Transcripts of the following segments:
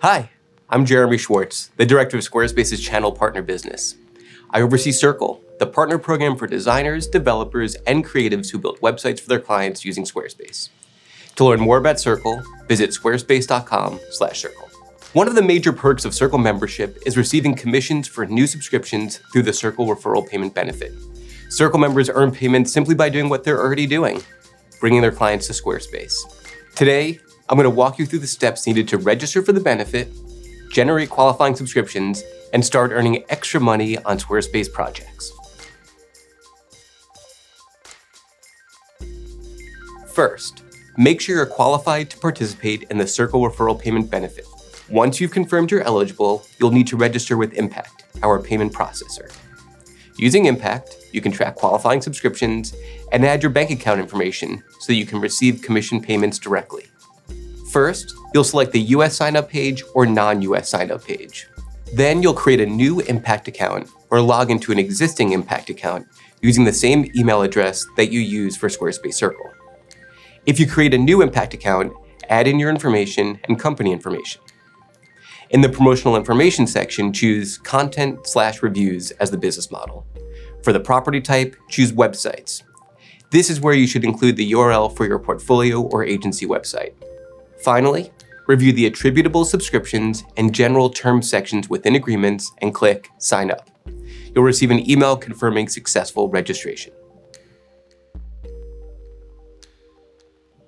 Hi, I'm Jeremy Schwartz, the director of Squarespace's channel partner business. I oversee Circle, the partner program for designers, developers, and creatives who build websites for their clients using Squarespace. To learn more about Circle, visit squarespace.com/circle. One of the major perks of Circle membership is receiving commissions for new subscriptions through the Circle referral payment benefit. Circle members earn payments simply by doing what they're already doing, bringing their clients to Squarespace. Today, I'm going to walk you through the steps needed to register for the benefit, generate qualifying subscriptions, and start earning extra money on Squarespace projects. First, make sure you're qualified to participate in the Circle referral payment benefit. Once you've confirmed you're eligible, you'll need to register with Impact, our payment processor. Using Impact, you can track qualifying subscriptions and add your bank account information so that you can receive commission payments directly. First, you'll select the US sign-up page or non-US sign-up page. Then you'll create a new Impact account or log into an existing Impact account using the same email address that you use for Squarespace Circle. If you create a new Impact account, add in your information and company information. In the promotional information section, choose content/reviews as the business model. For the property type, choose websites. This is where you should include the URL for your portfolio or agency website. Finally, review the attributable subscriptions and general term sections within agreements and click Sign Up. You'll receive an email confirming successful registration.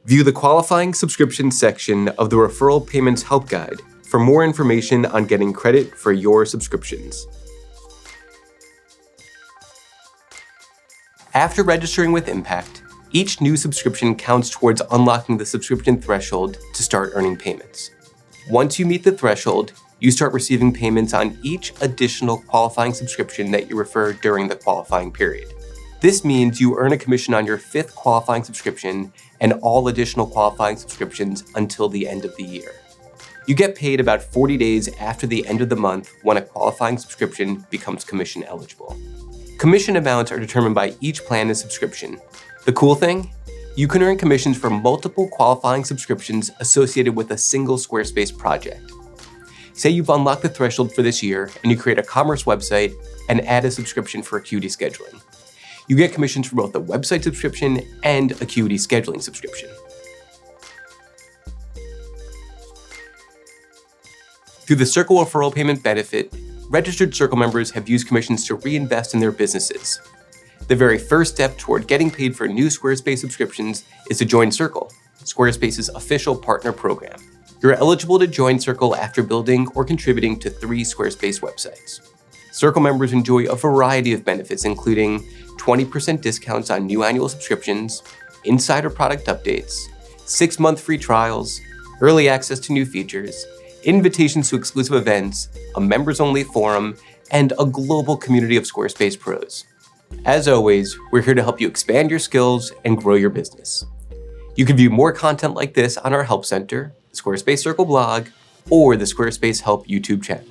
View the qualifying subscription section of the Referral Payments Help Guide for more information on getting credit for your subscriptions. After registering with Impact, each new subscription counts towards unlocking the subscription threshold to start earning payments. Once you meet the threshold, you start receiving payments on each additional qualifying subscription that you refer during the qualifying period. This means you earn a commission on your 5th qualifying subscription and all additional qualifying subscriptions until the end of the year. You get paid about 40 days after the end of the month when a qualifying subscription becomes commission eligible. Commission amounts are determined by each plan and subscription. The cool thing? You can earn commissions for multiple qualifying subscriptions associated with a single Squarespace project. Say you've unlocked the threshold for this year and you create a commerce website and add a subscription for Acuity scheduling. You get commissions for both the website subscription and Acuity scheduling subscription. Through the Circle referral payment benefit, registered Circle members have used commissions to reinvest in their businesses. The very first step toward getting paid for new Squarespace subscriptions is to join Circle, Squarespace's official partner program. You're eligible to join Circle after building or contributing to 3 Squarespace websites. Circle members enjoy a variety of benefits, including 20% discounts on new annual subscriptions, insider product updates, 6-month free trials, early access to new features, invitations to exclusive events, a members-only forum, and a global community of Squarespace pros. As always, we're here to help you expand your skills and grow your business. You can view more content like this on our Help Center, the Squarespace Circle blog, or the Squarespace Help YouTube channel.